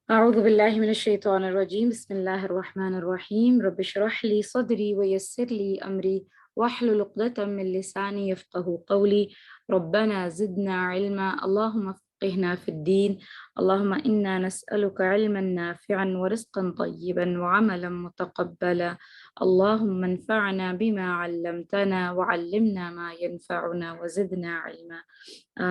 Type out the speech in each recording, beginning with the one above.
أعوذ بالله من الشيطان الرجيم بسم الله الرحمن الرحيم رب اشرح لي صدري ويسر لي أمري واحلل عقدة من لساني يفقه قولي ربنا زدنا علما اللهم فقهنا في الدين اللهم إنا نسألك علما نافعا ورزقا طيبا وعملا متقبلا اللهم انفعنا بما علمتنا وعلمنا ما ينفعنا وزدنا علما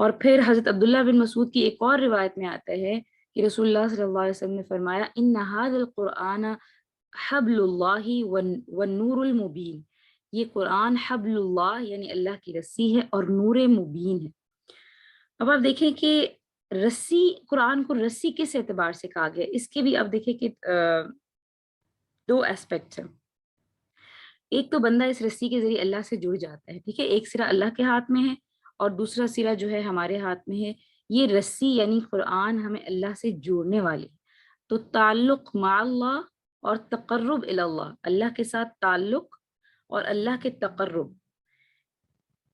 اور پھر حضرت عبداللہ بن مسعود کی ایک اور روایت میں آتا ہے کہ رسول اللہ صلی اللہ علیہ وسلم نے فرمایا ان ھذا القرآن حبل اللہ والنور المبین، یہ قرآن حبل اللہ یعنی اللہ کی رسی ہے اور نور مبین ہے۔ اب آپ دیکھیں کہ رسی، قرآن کو رسی کس اعتبار سے کہا گیا، اس کے بھی اب دیکھیں کہ دو اسپیکٹس ہیں۔ ایک تو بندہ اس رسی کے ذریعے اللہ سے جڑ جاتا ہے، ٹھیک ہے، ایک سرا اللہ کے ہاتھ میں ہے اور دوسرا سرا جو ہے ہمارے ہاتھ میں ہے۔ یہ رسی یعنی قرآن ہمیں اللہ سے جوڑنے والی، تو تعلق مع اللہ اور تقرب الی اللہ، اللہ کے ساتھ تعلق اور اللہ کے تقرب،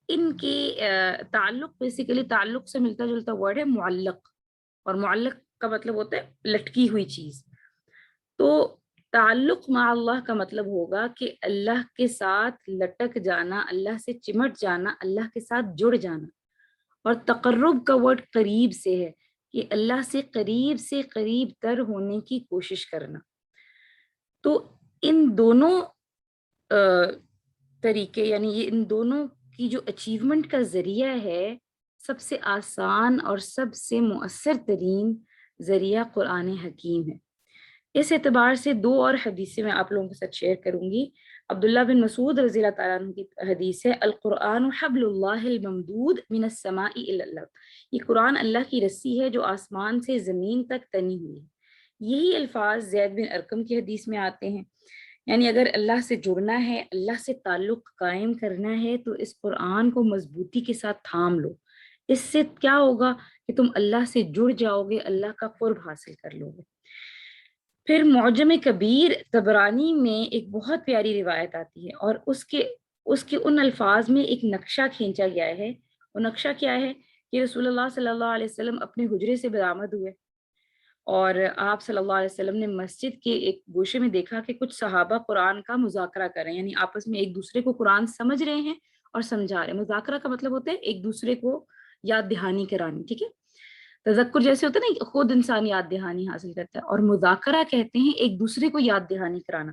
ان کے تعلق بیسیکلی تعلق سے ملتا جلتا ورڈ ہے معلق، اور معلق کا مطلب ہوتا ہے لٹکی ہوئی چیز۔ تو تعلق مع اللہ کا مطلب ہوگا کہ اللہ کے ساتھ لٹک جانا، اللہ سے چمٹ جانا، اللہ کے ساتھ جڑ جانا۔ اور تقرب کا ورڈ قریب سے ہے، کہ اللہ سے قریب تر ہونے کی کوشش کرنا۔ تو ان دونوں طریقے، یعنی یہ ان دونوں کی جو اچیومنٹ کا ذریعہ ہے، سب سے آسان اور سب سے مؤثر ترین ذریعہ قرآن حکیم ہے۔ اس اعتبار سے دو اور حدیثیں میں آپ لوگوں کے ساتھ شیئر کروں گی۔ عبداللہ بن مسعود رضی اللہ تعالیٰ عنہ کی حدیث ہے القرآن حبل اللہ الممدود من السماء الی الارض، یہ قرآن اللہ کی رسی ہے جو آسمان سے زمین تک تنی ہوئی ہے۔ یہی الفاظ زید بن ارقم کی حدیث میں آتے ہیں، یعنی اگر اللہ سے جڑنا ہے، اللہ سے تعلق قائم کرنا ہے تو اس قرآن کو مضبوطی کے ساتھ تھام لو۔ اس سے کیا ہوگا کہ تم اللہ سے جڑ جاؤ گے، اللہ کا قرب حاصل کر لو گے۔ پھر معجم کبیر طبرانی میں ایک بہت پیاری روایت آتی ہے، اور اس کے ان الفاظ میں ایک نقشہ کھینچا گیا ہے۔ وہ نقشہ کیا ہے کہ رسول اللہ صلی اللہ علیہ وسلم اپنے حجرے سے برآمد ہوئے، اور آپ صلی اللہ علیہ وسلم نے مسجد کے ایک گوشے میں دیکھا کہ کچھ صحابہ قرآن کا مذاکرہ کر رہے ہیں، یعنی آپس میں ایک دوسرے کو قرآن سمجھ رہے ہیں اور سمجھا رہے ہیں۔ مذاکرہ کا مطلب ہوتا ہے ایک دوسرے کو یاد دہانی کرانی، ٹھیک ہے، تذکر جیسے ہوتا ہے نا، خود انسان یاد دہانی حاصل کرتا ہے، اور مذاکرہ کہتے ہیں ایک دوسرے کو یاد دہانی کرانا۔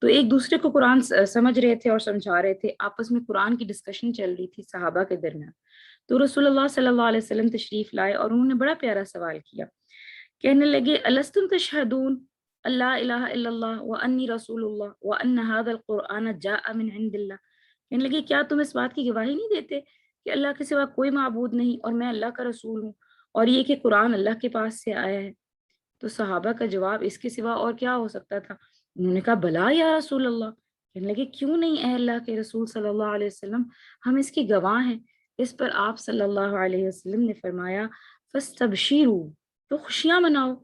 تو ایک دوسرے کو قرآن سمجھ رہے تھے اور سمجھا رہے تھے، آپس میں قرآن کی ڈسکشن چل رہی تھی صحابہ کے درمیان۔ تو رسول اللہ صلی اللہ علیہ وسلم تشریف لائے اور انہوں نے بڑا پیارا سوال کیا، کہنے لگے الستم تشہدون اللہ الہ الا اللہ وانی رسول اللہ وان ھذا القرآن جاء من عند اللہ، کہنے لگے کیا تم اس بات کی گواہی نہیں دیتے کہ اللہ کے سوا کوئی معبود نہیں اور میں اللہ کا رسول ہوں، اور یہ کہ قرآن اللہ کے پاس سے آیا ہے؟ تو صحابہ کا جواب اس کے سوا اور کیا ہو سکتا تھا؟ انہوں نے کہا بلا یا رسول اللہ، کہنے لگے کیوں نہیں اے اللہ کے رسول صلی اللہ علیہ وسلم، ہم اس کے گواہ ہیں۔ اس پر آپ صلی اللہ علیہ وسلم نے فرمایا فاستبشروا، تو خوشیاں مناؤ،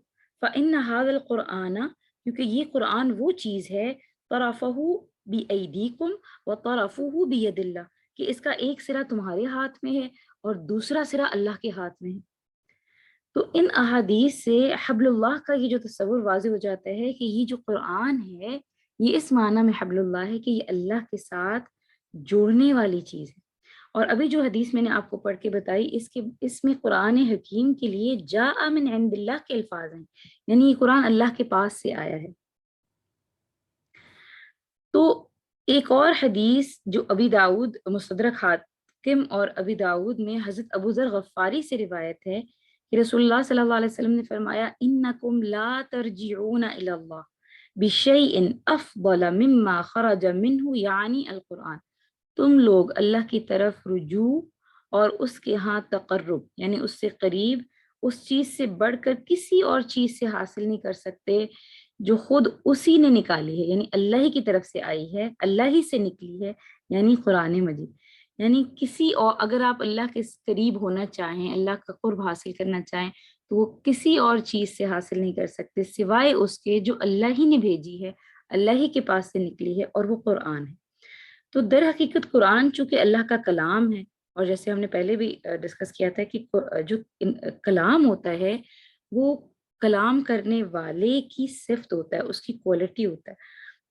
فإن هذا القرآن، کیونکہ یہ قرآن وہ چیز ہے، طرفہ بأیدیکم وطرفہ بید اللہ، کہ اس کا ایک سرا تمہارے ہاتھ میں ہے اور دوسرا سرا اللہ کے ہاتھ میں ہے۔ تو ان احادیث سے حبل اللہ کا یہ جو تصور واضح ہو جاتا ہے کہ یہ جو قرآن ہے یہ اس معنی میں حبل اللہ ہے کہ یہ اللہ کے ساتھ جوڑنے والی چیز ہے۔ اور ابھی جو حدیث میں نے آپ کو پڑھ کے بتائی، اس میں قرآن حکیم کے لیے جاء من عند اللہ کے الفاظ ہیں، یعنی یہ قرآن اللہ کے پاس سے آیا ہے۔ تو ایک اور حدیث جو ابی داؤد مستدرک حاکم اور ابی داؤد میں حضرت ابو ذر غفاری سے روایت ہے کہ رسول اللہ صلی اللہ علیہ وسلم نے فرمایا انکم لا ترجعون الی اللہ بشیء افضل مما خرج منہ، یعنی القرآن، تم لوگ اللہ کی طرف رجوع اور اس کے ہاں تقرب، یعنی اس سے قریب، اس چیز سے بڑھ کر کسی اور چیز سے حاصل نہیں کر سکتے جو خود اسی نے نکالی ہے، یعنی اللہ ہی کی طرف سے آئی ہے، اللہ ہی سے نکلی ہے، یعنی قرآن مجید۔ یعنی کسی اور، اگر آپ اللہ کے قریب ہونا چاہیں، اللہ کا قرب حاصل کرنا چاہیں، تو وہ کسی اور چیز سے حاصل نہیں کر سکتے سوائے اس کے جو اللہ ہی نے بھیجی ہے، اللہ ہی کے پاس سے نکلی ہے، اور وہ قرآن ہے۔ تو در حقیقت قرآن چونکہ اللہ کا کلام ہے، اور جیسے ہم نے پہلے بھی ڈسکس کیا تھا کہ جو کلام ہوتا ہے وہ کلام کرنے والے کی صفت ہوتا ہے، اس کی کوالٹی ہوتا ہے،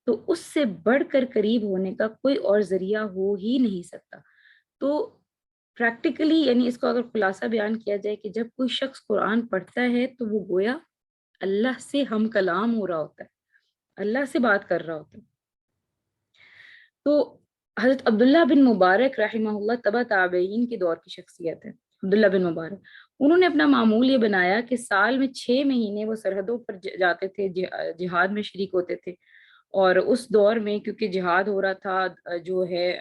تو اس سے بڑھ کر قریب ہونے کا کوئی اور ذریعہ ہو ہی نہیں سکتا۔ تو پریکٹیکلی یعنی اس کو اگر خلاصہ بیان کیا جائے کہ جب کوئی شخص قرآن پڑھتا ہے تو وہ گویا اللہ سے ہم کلام ہو رہا ہوتا ہے، اللہ سے بات کر رہا ہوتا ہے۔ تو حضرت عبداللہ بن مبارک رحمہ اللہ تبع تابعین کے دور کی شخصیت ہے، عبداللہ بن مبارک، انہوں نے اپنا معمول یہ بنایا کہ سال میں 6 مہینے وہ سرحدوں پر جاتے تھے، جہاد میں شریک ہوتے تھے. اور اس دور میں کیونکہ جہاد ہو رہا تھا، جو ہے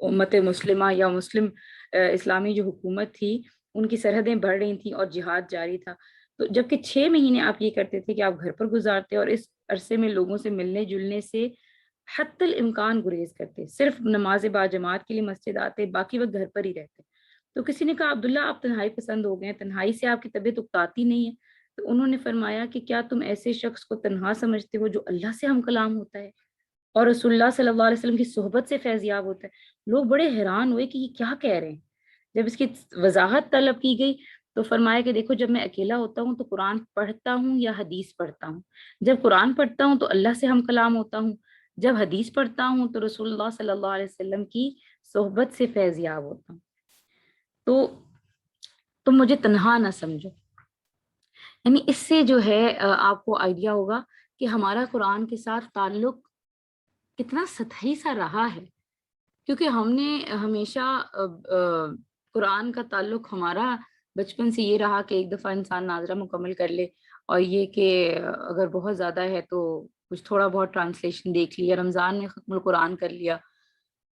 امت مسلمہ یا مسلم اسلامی جو حکومت تھی، ان کی سرحدیں بڑھ رہی تھیں اور جہاد جاری تھا. تو جبکہ 6 مہینے آپ یہ کرتے تھے کہ آپ گھر پر گزارتے اور اس عرصے میں لوگوں سے ملنے جلنے سے حتی الامکان گریز کرتے، صرف نماز با جماعت کے لیے مسجد آتے، باقی وقت گھر پر ہی رہتے. تو کسی نے کہا عبداللہ آپ تنہائی پسند ہو گئے ہیں، تنہائی سے آپ کی طبیعت اکتاتی نہیں ہے. تو انہوں نے فرمایا کہ کیا تم ایسے شخص کو تنہا سمجھتے ہو جو اللہ سے ہم کلام ہوتا ہے اور رسول اللہ صلی اللہ علیہ وسلم کی صحبت سے فیضیاب ہوتا ہے؟ لوگ بڑے حیران ہوئے کہ یہ کیا کہہ رہے ہیں. جب اس کی وضاحت طلب کی گئی تو فرمایا کہ دیکھو، جب میں اکیلا ہوتا ہوں تو قرآن پڑھتا ہوں یا حدیث پڑھتا ہوں. جب قرآن پڑھتا ہوں تو اللہ سے ہم کلام ہوتا ہوں، جب حدیث پڑھتا ہوں تو رسول اللہ صلی اللہ علیہ وسلم کی صحبت سے فیضیاب ہوتا ہوں. تو تم مجھے تنہا نہ سمجھو. یعنی اس سے جو ہے آپ کو آئیڈیا ہوگا کہ ہمارا قرآن کے ساتھ تعلق کتنا سطحی سا رہا ہے، کیونکہ ہم نے ہمیشہ قرآن کا تعلق ہمارا بچپن سے یہ رہا کہ ایک دفعہ انسان ناظرہ مکمل کر لے، اور یہ کہ اگر بہت زیادہ ہے تو کچھ تھوڑا بہت ٹرانسلیشن دیکھ لیا، رمضان میں ختم القرآن کر لیا.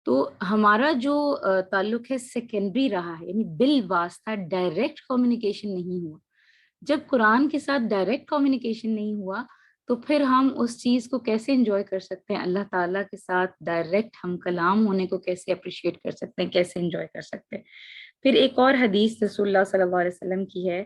تو ہمارا جو تعلق ہے سیکنڈری رہا ہے، یعنی بالواسطہ ڈائریکٹ کمیونیکیشن نہیں ہوا. جب قرآن کے ساتھ ڈائریکٹ کمیونیکیشن نہیں ہوا تو پھر ہم اس چیز کو کیسے انجوائے کر سکتے ہیں؟ اللہ تعالیٰ کے ساتھ ڈائریکٹ ہم کلام ہونے کو کیسے اپریشیٹ کر سکتے ہیں، کیسے انجوائے کر سکتے ہیں؟ پھر ایک اور حدیث رسول اللہ صلی اللہ علیہ وسلم کی ہے،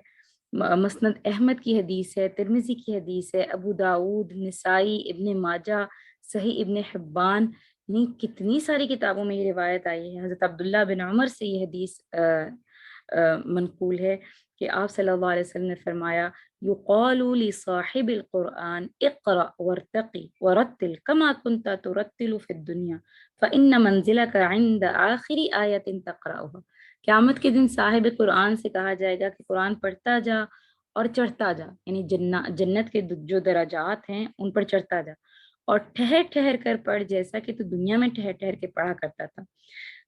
مسند احمد کی حدیث ہے، ترمذی کی حدیث ہے، ابو داود، نسائی، ابن ماجہ، صحیح ابن حبان، یعنی کتنی ساری کتابوں میں یہ روایت آئی ہے. حضرت عبداللہ بن عمر سے یہ حدیث منقول ہے کہ آپ صلی اللہ علیہ وسلم نے فرمایا، یقال لصاحب القرآن اقرأ وارتقی ورتل كما كنت ترتل في الدنيا فإن منزلك عند آخر آیت تقرأها. قیامت کے دن صاحب قرآن سے کہا جائے گا کہ قرآن پڑھتا جا اور چڑھتا جا، یعنی جنت کے جو درجات ہیں ان پر چڑھتا جا، اور ٹھہر ٹھہر کر پڑھ جیسا کہ تو دنیا میں ٹھہر ٹھہر کے پڑھا کرتا تھا،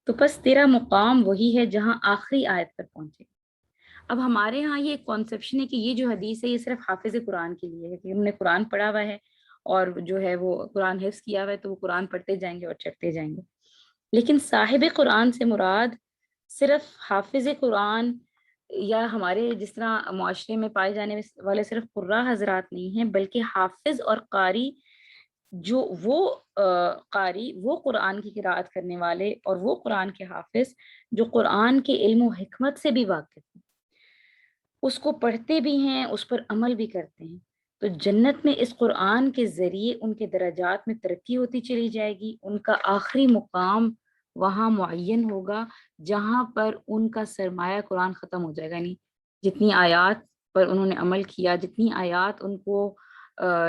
تو بس تیرا مقام وہی ہے جہاں آخری آیت پر پہنچے. اب ہمارے ہاں یہ کنسیپشن ہے کہ یہ جو حدیث ہے یہ صرف حافظ قرآن کے لیے ہے، کہ ہم نے قرآن پڑھا ہوا ہے اور جو ہے وہ قرآن حفظ کیا ہوا ہے تو وہ قرآن پڑھتے جائیں گے اور چڑھتے جائیں گے. لیکن صاحب قرآن سے مراد صرف حافظ قرآن یا ہمارے جس طرح معاشرے میں پائے جانے والے صرف قراء حضرات نہیں ہیں، بلکہ حافظ اور قاری، جو وہ قاری، وہ قرآن کی قراءت کرنے والے، اور وہ قرآن کے حافظ جو قرآن کے علم و حکمت سے بھی واقف ہیں، اس کو پڑھتے بھی ہیں، اس پر عمل بھی کرتے ہیں. تو جنت میں اس قرآن کے ذریعے ان کے درجات میں ترقی ہوتی چلی جائے گی، ان کا آخری مقام وہاں معین ہوگا جہاں پر ان کا سرمایہ قرآن ختم ہو جائے گا. یعنی جتنی آیات پر انہوں نے عمل کیا، جتنی آیات ان کو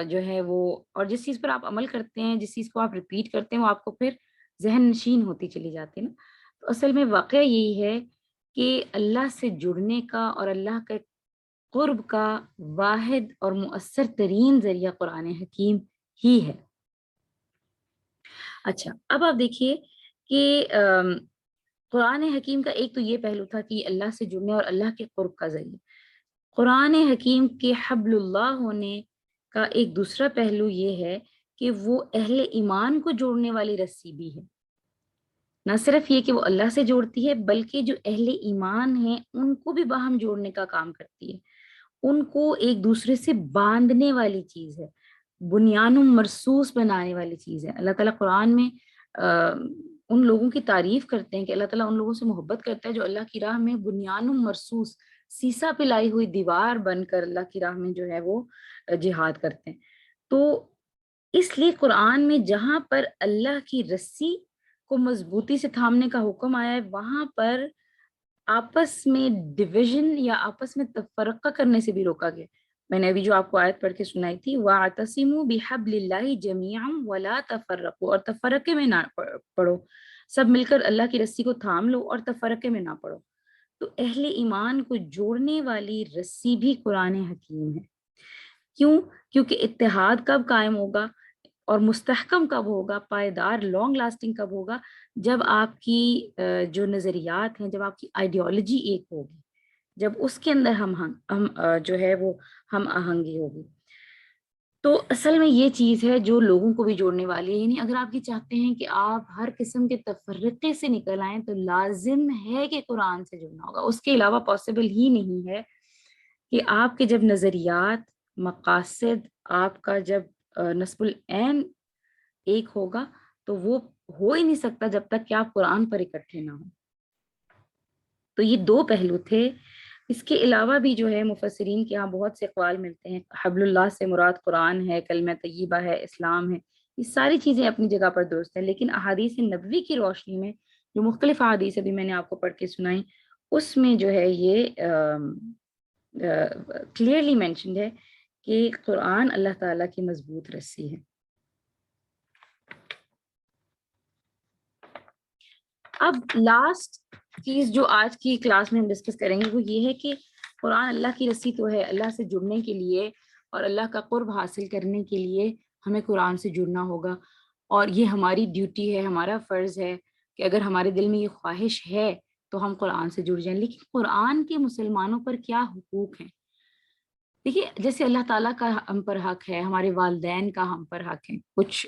جو ہے وہ، اور جس چیز پر آپ عمل کرتے ہیں، جس چیز کو آپ ریپیٹ کرتے ہیں، وہ آپ کو پھر ذہن نشین ہوتی چلی جاتی ہے نا. تو اصل میں واقعہ یہی ہے کہ اللہ سے جڑنے کا اور اللہ کے قرب کا واحد اور مؤثر ترین ذریعہ قرآن حکیم ہی ہے. اچھا، اب آپ دیکھیے کہ قرآن حکیم کا ایک تو یہ پہلو تھا کہ اللہ سے جڑنے اور اللہ کے قرب کا ذریعہ. قرآن حکیم کے حبل اللہ ہونے کا ایک دوسرا پہلو یہ ہے کہ وہ اہل ایمان کو جوڑنے والی رسی بھی ہے. نہ صرف یہ کہ وہ اللہ سے جوڑتی ہے، بلکہ جو اہل ایمان ہیں ان کو بھی باہم جوڑنے کا کام کرتی ہے، ان کو ایک دوسرے سے باندھنے والی چیز ہے، بنیان مرصوص بنانے والی چیز ہے. اللہ تعالیٰ قرآن میں ان لوگوں کی تعریف کرتے ہیں کہ اللہ تعالیٰ ان لوگوں سے محبت کرتا ہے جو اللہ کی راہ میں بنیان مرصوص، سیسا پلائی ہوئی دیوار بن کر اللہ کی راہ میں جو ہے وہ جہاد کرتے ہیں. تو اس لیے قرآن میں جہاں پر اللہ کی رسی کو مضبوطی سے تھامنے کا حکم آیا ہے، وہاں پر آپس میں ڈویژن یا آپس میں تفرقہ کرنے سے بھی روکا گیا. میں نے ابھی جو آپ کو آیت پڑھ کے سنائی تھی، وَاعْتَصِمُوا بِحَبْلِ اللَّهِ جَمِيعًا وَلَا تَفَرَّقُوا، اور تفرقے میں نہ پڑھو، سب مل کر اللہ کی رسی کو تھام لو اور تفرقے میں نہ پڑھو. تو اہل ایمان کو جوڑنے والی رسی بھی قرآن حکیم ہے. کیوں؟ کیونکہ اتحاد کب قائم ہوگا؟ اور مستحکم کب ہوگا، پائیدار لانگ لاسٹنگ کب ہوگا، جب آپ کی جو نظریات ہیں، جب آپ کی آئیڈیالوجی ایک ہوگی، جب اس کے اندر ہم جو ہے وہ ہم آہنگی ہوگی. تو اصل میں یہ چیز ہے جو لوگوں کو بھی جوڑنے والی ہے. یعنی اگر آپ یہ چاہتے ہیں کہ آپ ہر قسم کے تفرقے سے نکل آئیں تو لازم ہے کہ قرآن سے جڑنا ہوگا. اس کے علاوہ پاسبل ہی نہیں ہے کہ آپ کے جب نظریات، مقاصد، آپ کا جب نصب العین ایک ہوگا تو وہ ہو ہی نہیں سکتا جب تک کہ آپ قرآن پر اکٹھے نہ ہوں. تو یہ دو پہلو تھے. اس کے علاوہ بھی جو ہے مفسرین کے یہاں بہت سے اقوال ملتے ہیں. حبل اللہ سے مراد قرآن ہے، کلمہ طیبہ ہے، اسلام ہے. یہ ساری چیزیں اپنی جگہ پر درست ہیں، لیکن احادیث نبوی کی روشنی میں جو مختلف احادیث ابھی میں نے آپ کو پڑھ کے سنائی، اس میں جو ہے یہ کلیئرلی مینشنڈ ہے کہ قرآن اللہ تعالیٰ کی مضبوط رسی ہے. اب لاسٹ چیز جو آج کی کلاس میں ہم ڈسکس کریں گے وہ یہ ہے کہ قرآن اللہ کی رسی تو ہے. اللہ سے جڑنے کے لیے اور اللہ کا قرب حاصل کرنے کے لیے ہمیں قرآن سے جڑنا ہوگا، اور یہ ہماری ڈیوٹی ہے، ہمارا فرض ہے کہ اگر ہمارے دل میں یہ خواہش ہے تو ہم قرآن سے جڑ جائیں. لیکن قرآن کے مسلمانوں پر کیا حقوق ہیں؟ دیکھیے، جیسے اللہ تعالیٰ کا ہم پر حق ہے، ہمارے والدین کا ہم پر حق ہے، کچھ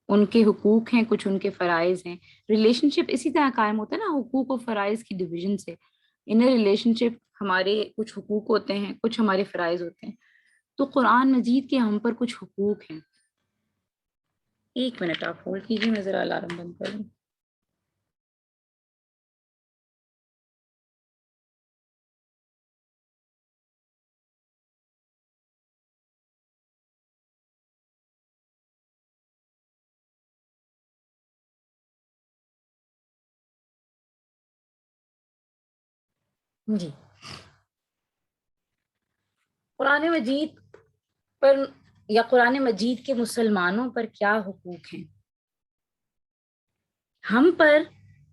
ان کے حقوق ہیں، کچھ ان کے فرائض ہیں. ریلیشن شپ اسی طرح قائم ہوتا ہے نا، حقوق و فرائض کی ڈویژن سے. ان ریلیشن شپ ہمارے کچھ حقوق ہوتے ہیں، کچھ ہمارے فرائض ہوتے ہیں. تو قرآن مجید کے ہم پر کچھ حقوق ہیں. ایک منٹ آپ ہولڈ کیجیے، میں ذرا الارم بند کروں. جی، قرآن مجید پر یا قرآن مجید کے مسلمانوں پر کیا حقوق ہیں؟ ہم پر،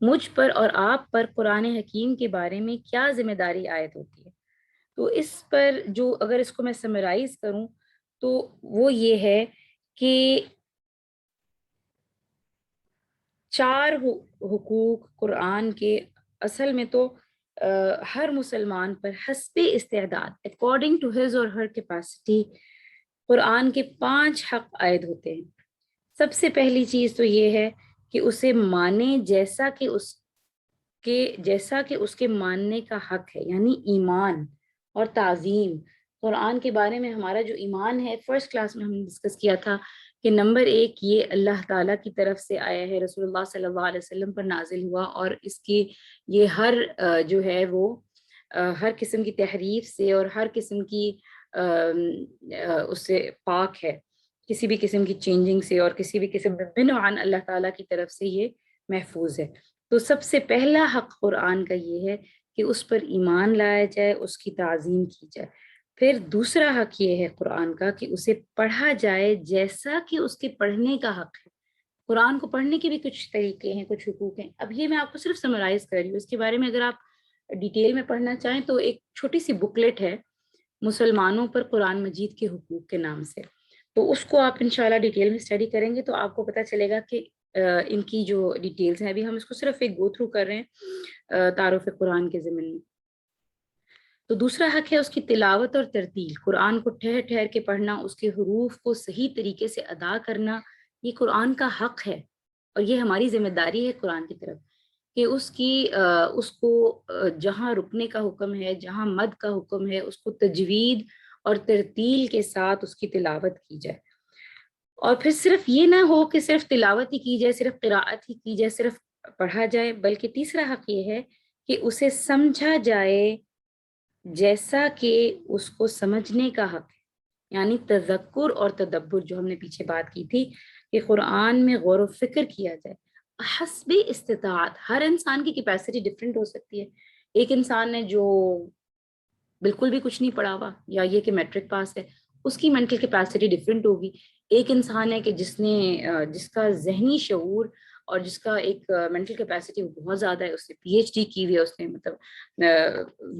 مجھ پر اور آپ پر قرآن حکیم کے بارے میں کیا ذمہ داری عائد ہوتی ہے؟ تو اس پر جو اگر اس کو میں سمرائز کروں تو وہ یہ ہے کہ 4 حقوق قرآن کے اصل میں تو ہر مسلمان پر حسب استعداد according to his or Hare capacity قرآن کے 5 حق عائد ہوتے ہیں. سب سے پہلی چیز تو یہ ہے کہ اسے مانے جیسا کہ اس کے ماننے کا حق ہے، یعنی ایمان اور تعظیم. قرآن کے بارے میں ہمارا جو ایمان ہے، فرسٹ کلاس میں ہم نے ڈسکس کیا تھا کہ نمبر 1 یہ اللہ تعالیٰ کی طرف سے آیا ہے، رسول اللہ صلی اللہ علیہ وسلم پر نازل ہوا، اور اس کی یہ ہر جو ہے وہ ہر قسم کی تحریف سے اور ہر قسم کی اس سے پاک ہے، کسی بھی قسم کی چینجنگ سے اور کسی بھی قسم بنوعن اللہ تعالیٰ کی طرف سے یہ محفوظ ہے. تو سب سے پہلا حق قرآن کا یہ ہے کہ اس پر ایمان لایا جائے، اس کی تعظیم کی جائے. پھر دوسرا حق یہ ہے قرآن کا کہ اسے پڑھا جائے جیسا کہ اس کے پڑھنے کا حق ہے. قرآن کو پڑھنے کے بھی کچھ طریقے ہیں، کچھ حقوق ہیں. اب یہ میں آپ کو صرف سمرائز کر رہی ہوں، اس کے بارے میں اگر آپ ڈیٹیل میں پڑھنا چاہیں تو ایک چھوٹی سی بکلیٹ ہے مسلمانوں پر قرآن مجید کے حقوق کے نام سے. تو اس کو آپ انشاءاللہ ڈیٹیل میں اسٹڈی کریں گے تو آپ کو پتہ چلے گا کہ ان کی جو ڈیٹیلز ہیں، ابھی ہم اس کو صرف ایک گو تھرو کر رہے ہیں تعارف قرآن کے ضمن میں. تو دوسرا حق ہے اس کی تلاوت اور ترتیل. قرآن کو ٹھہر ٹھہر کے پڑھنا، اس کے حروف کو صحیح طریقے سے ادا کرنا، یہ قرآن کا حق ہے، اور یہ ہماری ذمہ داری ہے قرآن کی طرف کہ اس کو جہاں رکنے کا حکم ہے، جہاں مد کا حکم ہے، اس کو تجوید اور ترتیل کے ساتھ اس کی تلاوت کی جائے. اور پھر صرف یہ نہ ہو کہ صرف تلاوت ہی کی جائے، صرف قراءت ہی کی جائے، صرف پڑھا جائے، بلکہ تیسرا حق یہ ہے کہ اسے سمجھا جائے جیسا کہ اس کو سمجھنے کا حق ہے. یعنی تذکر اور تدبر، جو ہم نے پیچھے بات کی تھی کہ قرآن میں غور و فکر کیا جائے حسب استطاعت. ہر انسان کی کیپیسٹی ڈفرینٹ ہو سکتی ہے. ایک انسان ہے جو بالکل بھی کچھ نہیں پڑھا ہوا، یا یہ کہ میٹرک پاس ہے، اس کی مینٹل کیپیسٹی ڈفرینٹ ہوگی. ایک انسان ہے کہ جس کا ذہنی شعور اور جس کا ایک مینٹل کیپیسٹی بہت زیادہ ہے، اس نے پی ایچ ڈی کی ہوئی ہے، اس نے مطلب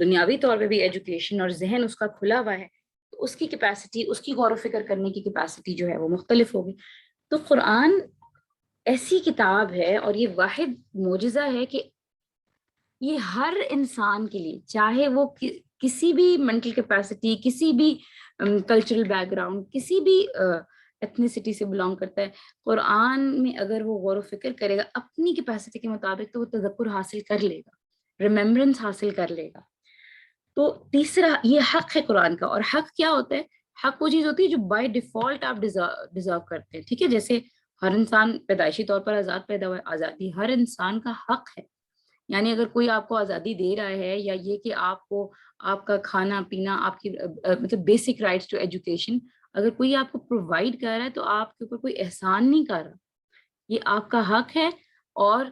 دنیاوی طور پہ بھی ایجوکیشن اور ذہن اس کا کھلا ہوا ہے، تو اس کی کیپیسٹی، اس کی غور و فکر کرنے کی کیپیسٹی جو ہے وہ مختلف ہوگی. تو قرآن ایسی کتاب ہے اور یہ واحد معجزہ ہے کہ یہ ہر انسان کے لیے، چاہے وہ کسی بھی مینٹل کیپیسٹی، کسی بھی کلچرل بیک گراؤنڈ، کسی بھی ایتھنیسٹی سے بلانگ کرتا ہے، قرآن میں اگر وہ غور و فکر کرے گا اپنی کیپیسٹی کے مطابق تو وہ تذکر حاصل کر لے گا، ریممبرنس حاصل کر لے گا۔ تو تیسرا یہ حق ہے قرآن کا۔ اور حق کیا ہوتا ہے؟ حق وہ چیز ہوتی ہے جو بائی ڈیفالٹ آپ ڈیزرو کرتے ہیں، ٹھیک ہے؟ جیسے ہر انسان پیدائشی طور پر آزاد پیدا ہوا ہے، آزادی ہر انسان کا حق ہے۔ یعنی اگر کوئی آپ کو آزادی دے رہا ہے، یا یہ کہ آپ کو آپ کا کھانا پینا، آپ کی مطلب بیسک رائٹس ٹو ایجوکیشن اگر کوئی آپ کو پرووائڈ کر رہا ہے، تو آپ کے اوپر کوئی احسان نہیں کر رہا، یہ آپ کا حق ہے اور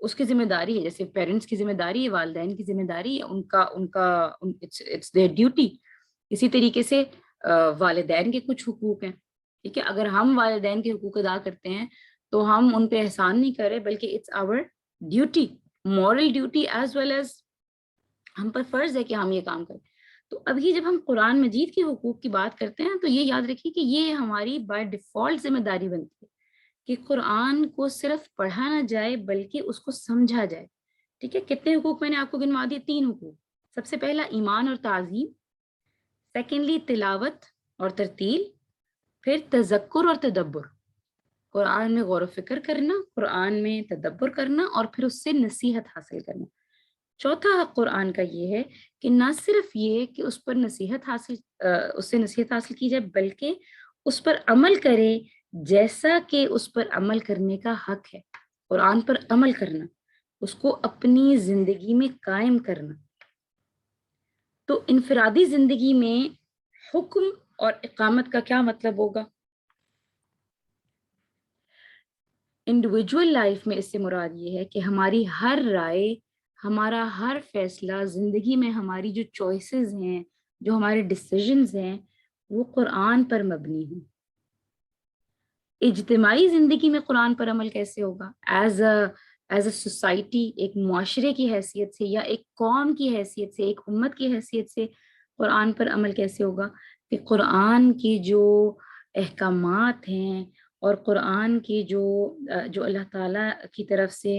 اس کی ذمہ داری ہے۔ جیسے پیرنٹس کی ذمہ داری ہے، والدین کی ذمہ داری ہے، ان کا اٹس دیئر ڈیوٹی۔ اسی طریقے سے والدین کے کچھ حقوق ہیں، ٹھیک ہے؟ اگر ہم والدین کے حقوق ادا کرتے ہیں تو ہم ان پہ احسان نہیں کر رہے، بلکہ it's our duty, moral duty as well as ہم پر فرض ہے کہ ہم یہ کام کریں۔ تو ابھی جب ہم قرآن مجید کے حقوق کی بات کرتے ہیں تو یہ یاد رکھیے کہ یہ ہماری بائی ڈیفالٹ ذمہ داری بنتی ہے کہ قرآن کو صرف پڑھا نہ جائے بلکہ اس کو سمجھا جائے، ٹھیک ہے؟ کتنے حقوق میں نے آپ کو گنوا دیے؟ 3 حقوق۔ سب سے پہلا ایمان اور تعظیم، سیکنڈلی تلاوت اور ترتیل، پھر تذکر اور تدبر، قرآن میں غور و فکر کرنا، قرآن میں تدبر کرنا، اور پھر اس سے نصیحت حاصل کرنا۔ چوتھا حق قرآن کا یہ ہے کہ نہ صرف یہ کہ اس پر اس سے نصیحت حاصل کی جائے، بلکہ اس پر عمل کرے جیسا کہ اس پر عمل کرنے کا حق ہے۔ قرآن پر عمل کرنا، اس کو اپنی زندگی میں قائم کرنا۔ تو انفرادی زندگی میں حکم اور اقامت کا کیا مطلب ہوگا؟ انڈیویجول لائف میں اس سے مراد یہ ہے کہ ہماری ہر رائے، ہمارا ہر فیصلہ زندگی میں، ہماری جو چوائسیز ہیں، جو ہمارے ڈیسیژنز ہیں، وہ قرآن پر مبنی ہوں۔ اجتماعی زندگی میں قرآن پر عمل کیسے ہوگا؟ ایز اے سوسائٹی، ایک معاشرے کی حیثیت سے، یا ایک قوم کی حیثیت سے، ایک امت کی حیثیت سے قرآن پر عمل کیسے ہوگا؟ کہ قرآن کی جو احکامات ہیں اور قرآن کی جو اللہ تعالیٰ کی طرف سے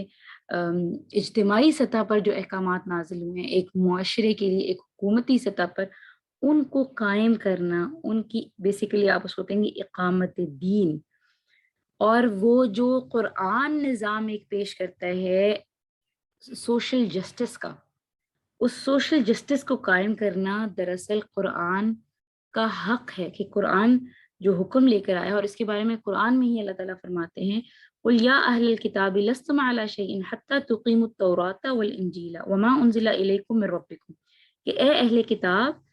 اجتماعی سطح پر جو احکامات نازل ہوئے ہیں، ایک معاشرے کے لیے، ایک حکومتی سطح پر، ان کو قائم کرنا، ان کی بیسیکلی آپ اس کو کہیں گے اقامت دین۔ اور وہ جو قرآن نظام ایک پیش کرتا ہے سوشل جسٹس کا، اس سوشل جسٹس کو قائم کرنا دراصل قرآن کا حق ہے۔ کہ قرآن جو حکم لے کر آیا ہے، اور اس کے بارے میں قرآن میں ہی اللہ تعالیٰ فرماتے ہیں قُلْ يَا أَهْلَ الْكِتَابِ لَسْتُمْ عَلَىٰ شَيْءٍ حَتَّىٰ تُقِيمُوا التَّوْرَاةَ وَالْإِنْجِيلَ وَمَا أُنزِلَ إِلَيْكُم مِّن رَّبِّكُم، کہ اے اہل کتاب،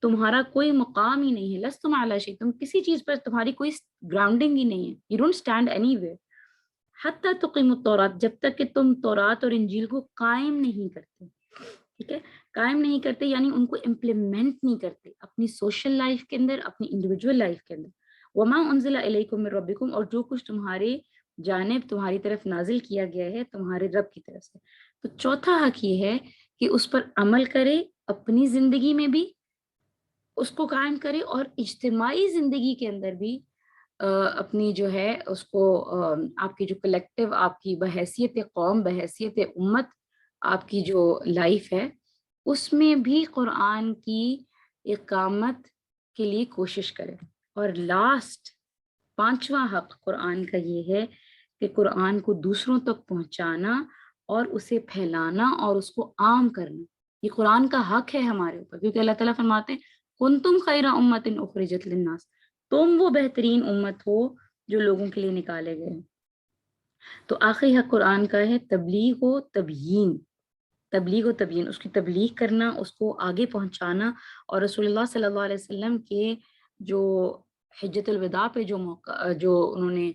تمہارا کوئی مقام ہی نہیں ہے، لستم علی شیء، تم کسی چیز پر، تمہاری کوئی گراؤنڈنگ ہی نہیں ہے، you don't stand any where, حتیٰ تقیموا التوراۃ، جب تک کہ تم تورات اور انجیل کو قائم نہیں کرتے، ٹھیک ہے؟ قائم نہیں کرتے یعنی ان کو امپلیمنٹ نہیں کرتے اپنی سوشل لائف کے اندر، اپنی انڈیویجول لائف کے اندر۔ وما انزل الیکم من ربکم، اور جو کچھ تمہارے جانب، تمہاری طرف نازل کیا گیا ہے تمہارے رب کی طرف سے۔ تو چوتھا حق یہ ہے کہ اس پر عمل کرے، اپنی زندگی میں بھی اس کو قائم کرے، اور اجتماعی زندگی کے اندر بھی اپنی جو ہے اس کو آپ کی جو کلیکٹیو، آپ کی بحیثیت قوم، بحیثیت امت، آپ کی جو لائف ہے اس میں بھی قرآن کی اقامت کے لیے کوشش کرے۔ اور لاسٹ، پانچواں حق قرآن کا یہ ہے کہ قرآن کو دوسروں تک پہنچانا اور اسے پھیلانا اور اس کو عام کرنا، یہ قرآن کا حق ہے ہمارے اوپر، کیونکہ اللہ تعالیٰ فرماتے ہیں کنتم خیر امت اخرجت للناس، تم وہ بہترین امت ہو جو لوگوں کے لیے نکالے گئے۔ تو آخری حق قرآن کا ہے تبلیغ و تبیین، تبلیغ و تبیین، اس کی تبلیغ کرنا، اس کو آگے پہنچانا۔ اور رسول اللہ صلی اللہ علیہ وسلم کے جو حجۃ الوداع پہ جو موقع، جو انہوں نے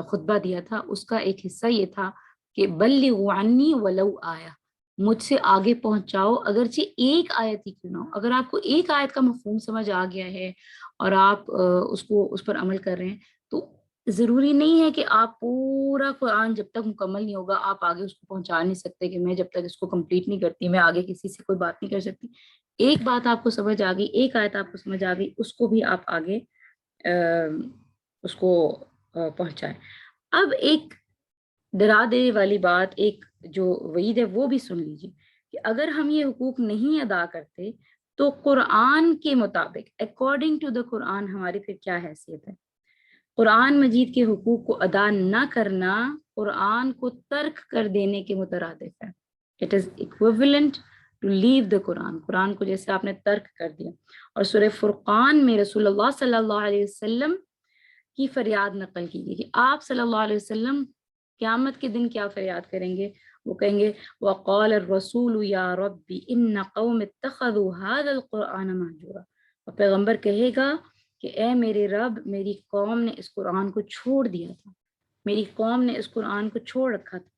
خطبہ دیا تھا، اس کا ایک حصہ یہ تھا کہ بلغوا عنی ولو آیا، مجھ سے آگے پہنچاؤ اگرچہ ایک آیت ہی کیوں نہ ہو۔ اگر آپ کو ایک آیت کا مفہوم سمجھ آ گیا ہے اور آپ اس پر عمل کر رہے ہیں، تو ضروری نہیں ہے کہ آپ پورا قرآن جب تک مکمل نہیں ہوگا آپ آگے اس کو پہنچا نہیں سکتے، کہ میں جب تک اس کو کمپلیٹ نہیں کرتی میں آگے کسی سے کوئی بات نہیں کر سکتی۔ ایک بات آپ کو سمجھ آ گئی، ایک آیت آپ کو سمجھ آ گئی، اس کو بھی آپ آگے اس کو پہنچائے۔ اب ایک ڈرا دینے والی بات، ایک جو وعید ہے وہ بھی سن لیجیے کہ اگر ہم یہ حقوق نہیں ادا کرتے تو قرآن کے مطابق اکارڈنگ ٹو دا قرآن ہماری پھر کیا حیثیت ہے؟ قرآن مجید کے حقوق کو ادا نہ کرنا قرآن کو ترک کر دینے کے مترادف ہے۔ اٹ از equivalent ٹو لیو دا قرآن، قرآن کو جیسے آپ نے ترک کر دیا۔ اور سورہ فرقان میں رسول اللہ صلی اللہ علیہ وسلم کی فریاد نقل کی گئی کہ آپ صلی اللہ علیہ وسلم قیامت کے دن کیا فریاد کریں گے؟ وہ کہیں گے وَقَالَ الرَّسُولُ يَا رَبِّ إِنَّ قَوْمِ اتَّخَذُوا هَذَا الْقُرْآنَ مَهْجُورًا، اور پیغمبر کہے گا کہ اے میرے رب، میری قوم نے اس قرآن کو چھوڑ دیا تھا، میری قوم نے اس قرآن کو چھوڑ رکھا تھا۔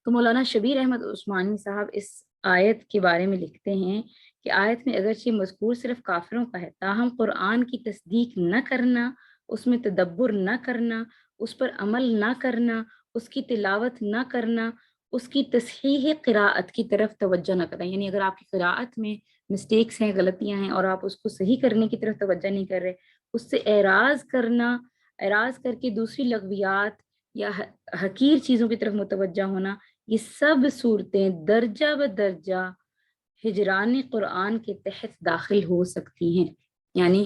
تو مولانا شبیر احمد عثمانی صاحب اس آیت کے بارے میں لکھتے ہیں کہ آیت میں اگرچہ مذکور صرف کافروں کا ہے، تاہم قرآن کی تصدیق نہ کرنا، اس میں تدبر نہ کرنا، اس پر عمل نہ کرنا، اس کی تلاوت نہ کرنا، اس کی تصحیح قراءت کی طرف توجہ نہ کرنا، یعنی اگر آپ کی قراءت میں مسٹیکس ہیں، غلطیاں ہیں اور آپ اس کو صحیح کرنے کی طرف توجہ نہیں کر رہے، اس سے اعراض کرنا، اعراض کر کے دوسری لغویات یا حقیر چیزوں کی طرف متوجہ ہونا، یہ سب صورتیں درجہ بدرجہ ہجران قرآن کے تحت داخل ہو سکتی ہیں۔ یعنی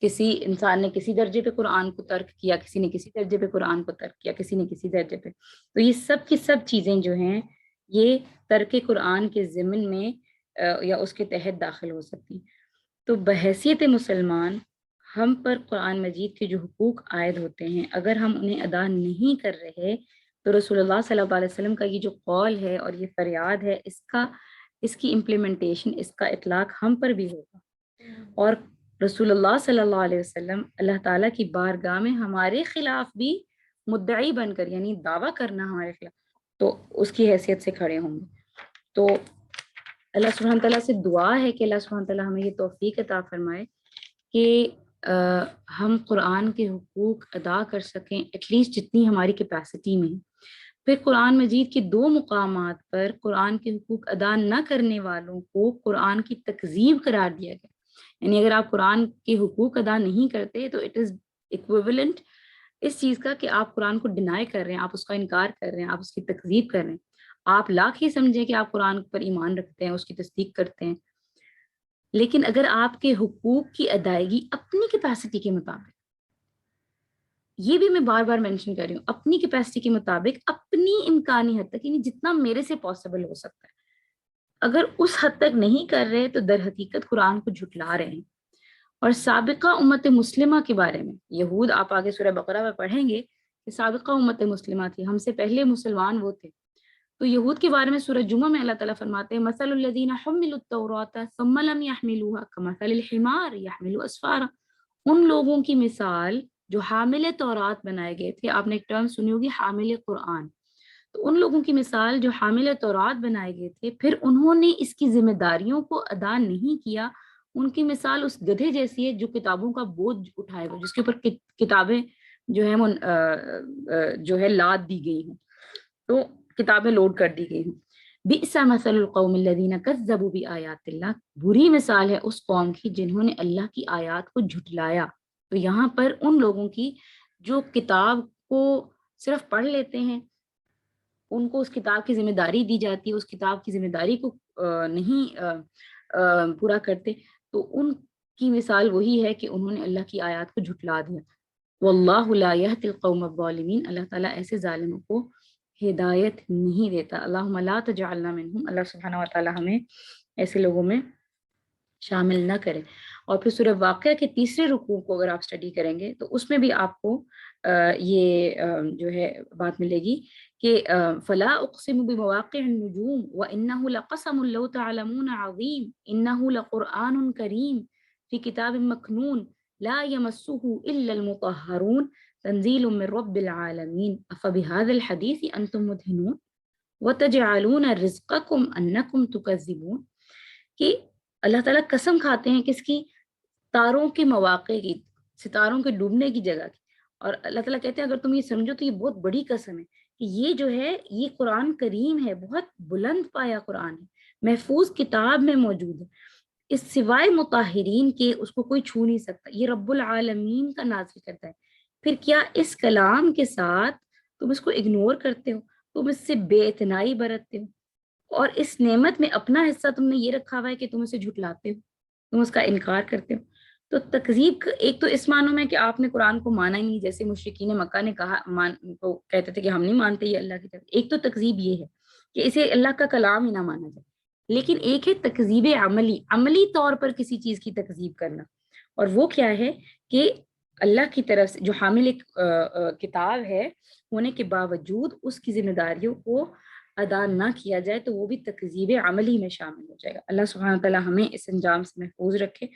کسی انسان نے کسی درجے پہ قرآن کو ترک کیا، کسی نے کسی درجے پہ قرآن کو ترک کیا، کسی نے کسی درجے پہ، تو یہ سب کی سب چیزیں جو ہیں یہ ترک قرآن کے ضمن میں یا اس کے تحت داخل ہو سکتی ہیں۔ تو بحیثیت مسلمان ہم پر قرآن مجید کے جو حقوق عائد ہوتے ہیں، اگر ہم انہیں ادا نہیں کر رہے تو رسول اللہ صلی اللہ علیہ وسلم کا یہ جو قول ہے اور یہ فریاد ہے، اس کی امپلیمنٹیشن، اس کا اطلاق ہم پر بھی ہوگا، اور رسول اللہ صلی اللہ علیہ وسلم اللہ تعالیٰ کی بارگاہ میں ہمارے خلاف بھی مدعی بن کر، یعنی دعویٰ کرنا ہمارے خلاف، تو اس کی حیثیت سے کھڑے ہوں گے۔ تو اللہ سبحانہ تعالیٰ سے دعا ہے کہ اللہ سبحانہ تعالیٰ ہمیں یہ توفیق عطا فرمائے کہ ہم قرآن کے حقوق ادا کر سکیں، ایٹ لیسٹ جتنی ہماری کیپیسٹی میں۔ پھر قرآن مجید کے 2 مقامات پر قرآن کے حقوق ادا نہ کرنے والوں کو قرآن کی تکذیب قرار دیا گیا، یعنی اگر آپ قرآن کے حقوق ادا نہیں کرتے تو اٹ از ایکویولنٹ اس چیز کا کہ آپ قرآن کو ڈینائی کر رہے ہیں، آپ اس کا انکار کر رہے ہیں، آپ اس کی تکذیب کر رہے ہیں، آپ لاکھ ہی سمجھیں کہ آپ قرآن پر ایمان رکھتے ہیں، اس کی تصدیق کرتے ہیں، لیکن اگر آپ کے حقوق کی ادائیگی اپنی کیپیسٹی کے مطابق، یہ بھی میں بار بار مینشن کر رہی ہوں، اپنی کیپیسٹی کے مطابق، اپنی امکانی حد تک، یعنی جتنا میرے سے پاسبل ہو سکتا ہے، اگر اس حد تک نہیں کر رہے تو در حقیقت قرآن کو جھٹلا رہے ہیں۔ اور سابقہ امت مسلمہ کے بارے میں یہود، آپ آگے سورہ بقرہ میں پڑھیں گے کہ سابقہ امت مسلمہ تھی، ہم سے پہلے مسلمان وہ تھے، تو یہود کے بارے میں سورہ جمعہ میں اللہ تعالیٰ فرماتے ہیں مثل الذین حملوا التوراۃ ثم لم يحملوها كمثل الحمار يحمل اسفارا، ان لوگوں کی مثال جو حامل تورات بنائے گئے تھے، آپ نے ایک ٹرم سنی ہوگی حامل قرآن، تو ان لوگوں کی مثال جو حامل تورات بنائے گئے تھے، پھر انہوں نے اس کی ذمہ داریوں کو ادا نہیں کیا، ان کی مثال اس گدھے جیسی ہے جو کتابوں کا بوجھ اٹھائے گا، جس کے اوپر کتابیں جو ہے وہ جو ہے لاد دی گئی ہیں، تو کتابیں لوڈ کر دی گئی ہیں۔ بئس مثل القوم الذین کذبوا بآیات اللہ، بری مثال ہے اس قوم کی جنہوں نے اللہ کی آیات کو جھٹلایا۔ تو یہاں پر ان لوگوں کی جو کتاب کو صرف پڑھ لیتے ہیں، ان کو اس کتاب کی ذمہ داری دی جاتی ہے، اس کتاب کی ذمہ داری کو نہیں پورا کرتے، تو ان کی مثال وہی ہے کہ انہوں نے اللہ کی آیات کو جھٹلا دیا۔ واللہ لا یہدی القوم الظالمین، اللہ تعالیٰ ایسے ظالموں کو ہدایت نہیں دیتا۔ اللہم لا تجعلنا منہم، اللہ سبحانہ و تعالیٰ ہمیں ایسے لوگوں میں شامل نہ کرے۔ اور پھر سورہ واقعہ کے 3 رکوع کو اگر آپ اسٹڈی کریں گے تو اس میں بھی آپ کو یہ جو ہے بات ملے گی کہ فلا اقسم بمواقع النجوم وانہ لقسم لو تعلمون عظیم انہ لقرآن کریم فی کتاب مکنون لا یمسہ الا المطہرون تنزیل من رب العالمین افبہذا الحدیث انتم مدہنون وتجعلون رزقکم انکم تکذبون، کہ اللہ تعالیٰ قسم کھاتے ہیں کس کی؟ تاروں کے مواقع کی، ستاروں کے ڈوبنے کی جگہ کی، اور اللہ تعالیٰ کہتے ہیں اگر تم یہ سمجھو تو یہ بہت بڑی قسم ہے کہ یہ جو ہے یہ قرآن کریم ہے، بہت بلند پایا قرآن ہے، محفوظ کتاب میں موجود ہے، اس سوائے مطہرین کے اس کو کوئی چھو نہیں سکتا، یہ رب العالمین کا نازل کرتا ہے، پھر کیا اس کلام کے ساتھ تم اس کو اگنور کرتے ہو، تم اس سے بے اتنائی برتتے ہو، اور اس نعمت میں اپنا حصہ تم نے یہ رکھا ہوا ہے کہ تم اسے جھٹلاتے ہو، تم اس کا انکار کرتے ہو۔ تو تکذیب ایک تو اس معنوں میں کہ آپ نے قرآن کو مانا ہی نہیں، جیسے مشرکین مکہ نے کہا تو کہتے تھے کہ ہم نہیں مانتے یہ اللہ کی طرف، ایک تو تکذیب یہ ہے کہ اسے اللہ کا کلام ہی نہ مانا جائے، لیکن ایک ہے تکذیب عملی، عملی طور پر کسی چیز کی تکذیب کرنا، اور وہ کیا ہے کہ اللہ کی طرف سے جو حامل ایک کتاب ہے ہونے کے باوجود اس کی ذمہ داریوں کو ادا نہ کیا جائے تو وہ بھی تکذیب عملی میں شامل ہو جائے گا۔ اللہ سبحانہ تعالیٰ ہمیں اس انجام سے محفوظ رکھے،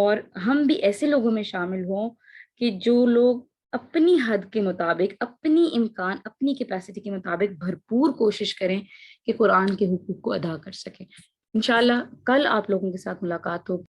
اور ہم بھی ایسے لوگوں میں شامل ہوں کہ جو لوگ اپنی حد کے مطابق، اپنی امکان، اپنی کیپیسٹی کے مطابق بھرپور کوشش کریں کہ قرآن کے حقوق کو ادا کر سکیں۔ انشاءاللہ کل آپ لوگوں کے ساتھ ملاقات ہوگی۔